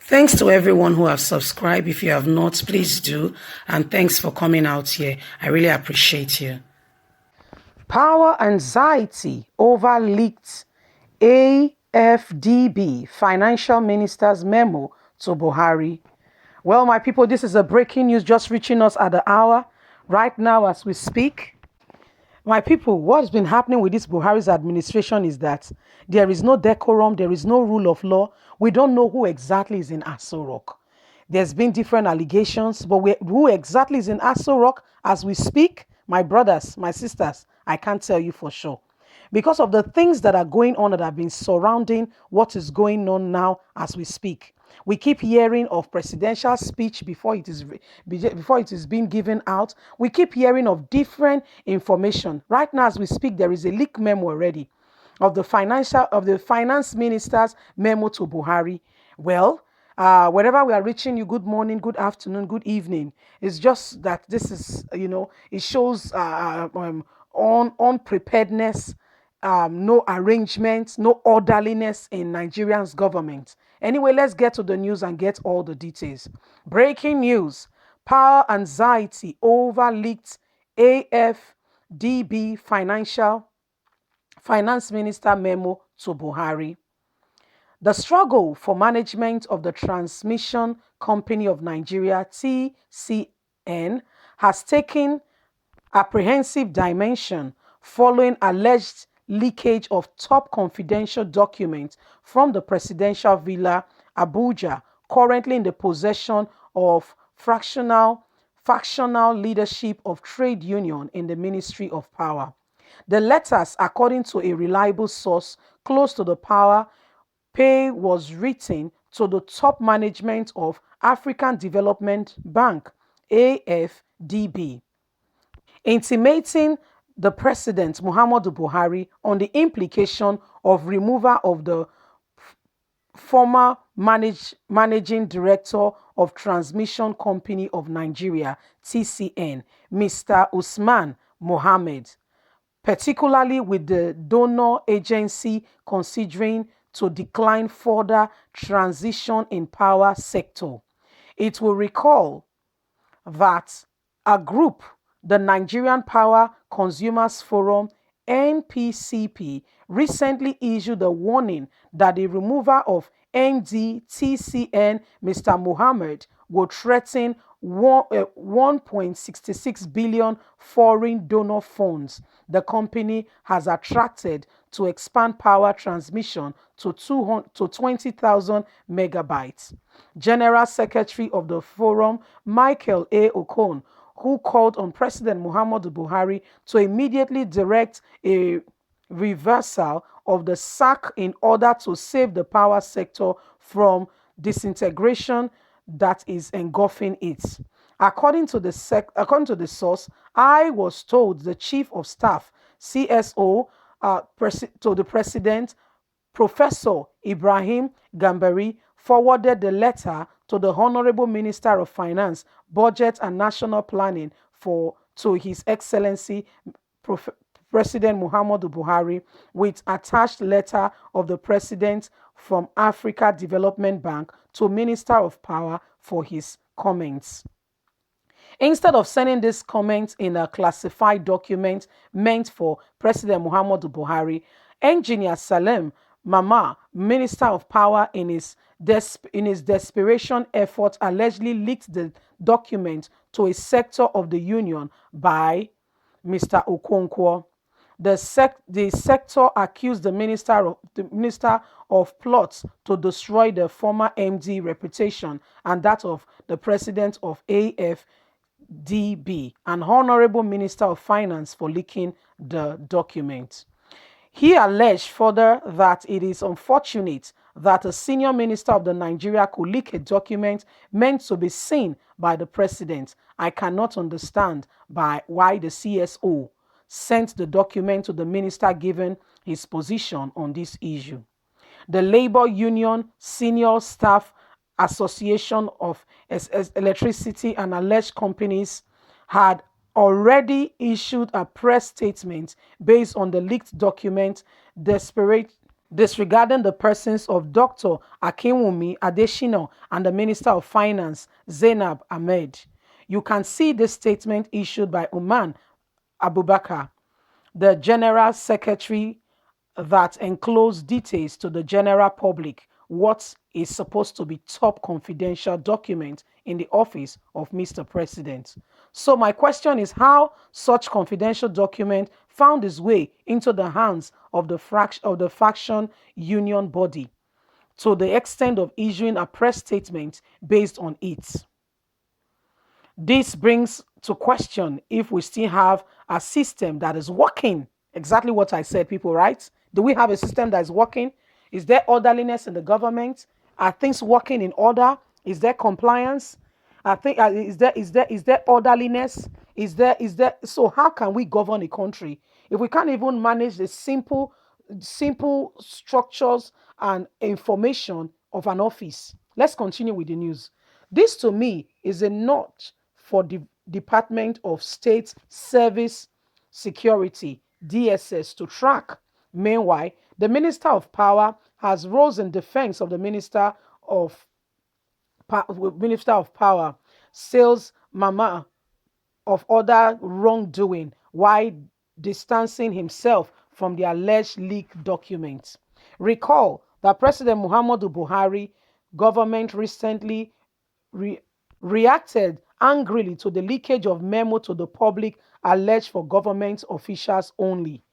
Thanks to everyone who have subscribed. If you have not, please do. And thanks for coming out here. I really appreciate you. Power anxiety over leaked Afdb financial minister's memo to Buhari. Well, my people, this is a breaking news just reaching us at the hour. Right now as we speak. My people, what's been happening with this Buhari's administration is that there is no decorum, there is no rule of law. We don't know who exactly is in Aso Rock. There's been different allegations, but who exactly is in Aso Rock as we speak, my brothers, my sisters, I can't tell you for sure. Because of the things that are going on that have been surrounding what is going on now as we speak. We keep hearing of presidential speech before it is being given out. We keep hearing of different information. Right now, as we speak, there is a leak memo already of the finance minister's memo to Buhari. Well, wherever we are reaching you, good morning, good afternoon, good evening. It's just that this is, it shows unpreparedness, no arrangements, no orderliness in Nigerians' government. Anyway, let's get to the news and get all the details. Breaking news. Power anxiety over leaked Afdb finance minister memo to Buhari. The struggle for management of the Transmission Company of Nigeria, TCN, has taken apprehensive dimension following alleged leakage of top confidential documents from the presidential villa, Abuja, currently in the possession of factional leadership of trade union in the Ministry of Power. The letters, according to a reliable source close to the power pay, was written to the top management of African Development Bank, AFDB, intimating the President Muhammadu Buhari on the implication of removal of the former managing director of Transmission Company of Nigeria, TCN, Mr. Usman Mohammed, particularly with the donor agency considering to decline further transition in power sector. It will recall that a group, the Nigerian Power Consumers Forum, NPCP, recently issued a warning that the removal of NDTCN, Mr. Mohammed, will threaten 1.66 billion foreign donor funds the company has attracted to expand power transmission to 20,000 megabytes. General Secretary of the Forum, Michael A. Okon, who called on President Muhammadu Buhari to immediately direct a reversal of the sack in order to save the power sector from disintegration that is engulfing it. According to the source, I was told the Chief of Staff, CSO, to the President, Professor Ibrahim Gambari, forwarded the letter to the Honorable Minister of Finance, Budget and National Planning to His Excellency President Muhammadu Buhari, with attached letter of the President from Africa Development Bank to Minister of Power for his comments. Instead of sending this comment in a classified document meant for President Muhammadu Buhari, Engineer Salem Mama, Minister of Power, in his desperation effort, allegedly leaked the document to a sector of the union by Mr. Okonkwo. The sector accused the minister of plots to destroy the former MD reputation and that of the president of AFDB, an honorable minister of finance, for leaking the document. He alleged further that it is unfortunate that a senior minister of the Nigeria could leak a document meant to be seen by the president. I cannot understand why the CSO sent the document to the minister given his position on this issue. The Labor Union Senior Staff Association of Electricity and Alleged Companies had already issued a press statement based on the leaked document, disregarding the persons of Dr. Akinwumi Adesina and the Minister of Finance, Zainab Ahmed. You can see this statement issued by Uman Abubakar, the General Secretary, that enclosed details to the general public what is supposed to be top confidential document in the office of Mr. President. So my question is how such confidential document found its way into the hands of the faction union body to the extent of issuing a press statement based on it. This brings to question if we still have a system that is working. Exactly what I said, people, right? Do we have a system that is working? Is there orderliness in the government? Are things working in order? Is there compliance? I think is there orderliness? Is there so how can we govern a country if we can't even manage the simple structures and information of an office? Let's continue with the news. This to me is a notch for the Department of State Service Security DSS to track. Meanwhile, the Minister of Power has rose in defense of the of Minister of Power, sales Mama of other wrongdoing while distancing himself from the alleged leaked documents. Recall that President Muhammadu Buhari government recently re- reacted angrily to the leakage of memo to the public alleged for government officials only.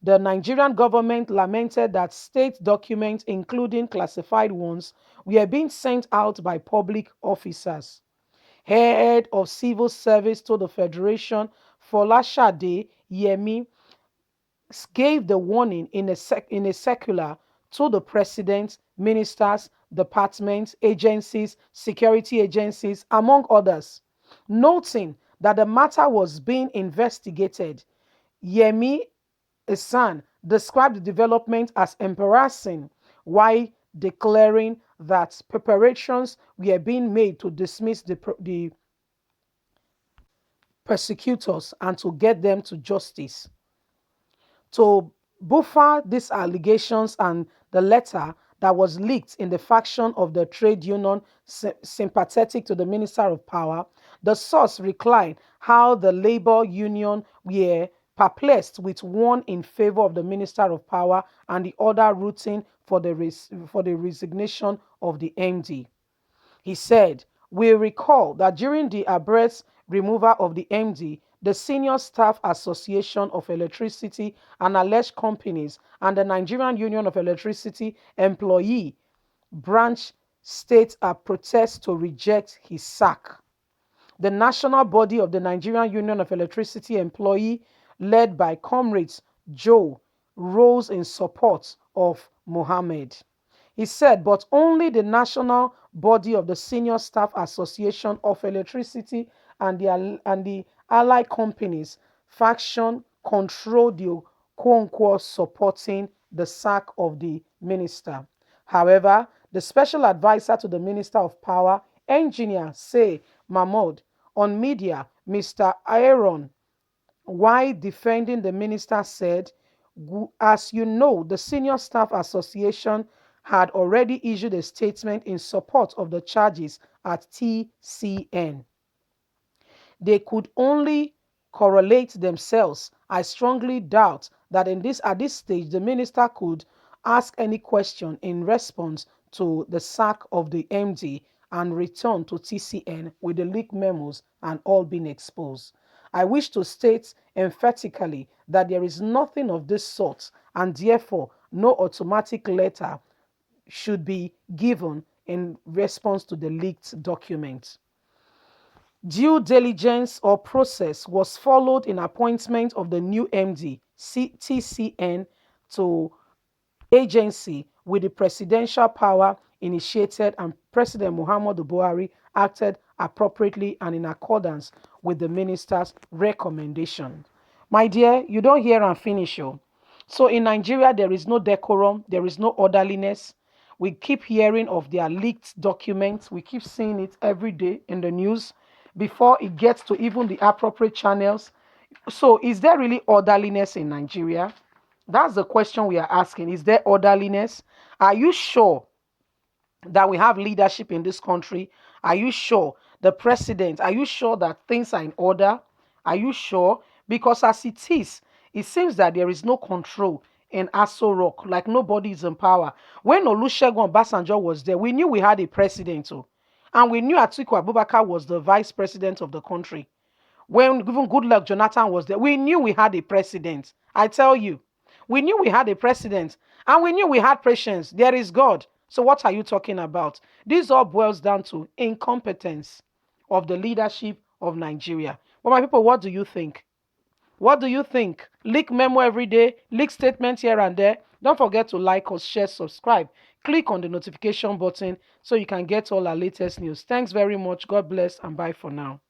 The Nigerian government lamented that state documents, including classified ones, were being sent out by public officers. Head of Civil Service to the Federation, Folashade Yemi, gave the warning in a circular to the president, ministers, departments, agencies, security agencies, among others, noting that the matter was being investigated. Yemi Isan described the development as embarrassing while declaring that preparations were being made to dismiss the persecutors and to get them to justice. To buffer these allegations and the letter that was leaked in the faction of the trade union sympathetic to the Minister of Power, the source reclined how the labor union were perplexed with one in favor of the Minister of Power and the other rooting for the resignation of the MD. He said, "We recall that during the abrupt removal of the MD, the Senior Staff Association of Electricity and alleged companies and the Nigerian Union of Electricity Employee branch state a protest to reject his sack. The national body of the Nigerian Union of Electricity Employee, led by Comrades Joe, rose in support of Mohammed." He said, but only the national body of the Senior Staff Association of Electricity and the allied companies faction control the quote-unquote supporting the sack of the minister. However, the special advisor to the Minister of Power, Engineer Say Mahmoud, on media, Mr. Aaron, while defending the minister, said, as you know, the Senior Staff Association had already issued a statement in support of the charges at TCN. They could only correlate themselves. I strongly doubt that at this stage the minister could ask any question in response to the sack of the MD and return to TCN with the leaked memos and all being exposed. I wish to state emphatically that there is nothing of this sort and therefore no automatic letter should be given in response to the leaked document. Due diligence or process was followed in appointment of the new MD, TCN, to agency with the presidential power initiated, and President Muhammadu Buhari acted appropriately and in accordance with the minister's recommendation. My dear, you don't hear and finish. So in Nigeria, there is no decorum, there is no orderliness. We keep hearing of their leaked documents. We keep seeing it every day in the news before it gets to even the appropriate channels. So is there really orderliness in Nigeria? That's the question we are asking. Is there orderliness? Are you sure that we have leadership in this country? Are you sure the president? Are you sure that things are in order? Are you sure? Because as it is, it seems that there is no control in Aso Rock, like nobody is in power. When Olusegun Obasanjo was there, we knew we had a president, oh, and we knew Atiku Abubakar was the vice president of the country. When even Goodluck Jonathan was there, we knew we had a president. I tell you, we knew we had a president and we knew we had patience. There is God. So, what are you talking about? This all boils down to incompetence of the leadership of Nigeria. But, my people, what do you think? What do you think? Leak memo every day, leak statements here and there. Don't forget to like us, share, subscribe. Click on the notification button so you can get all our latest news. Thanks very much. God bless and bye for now.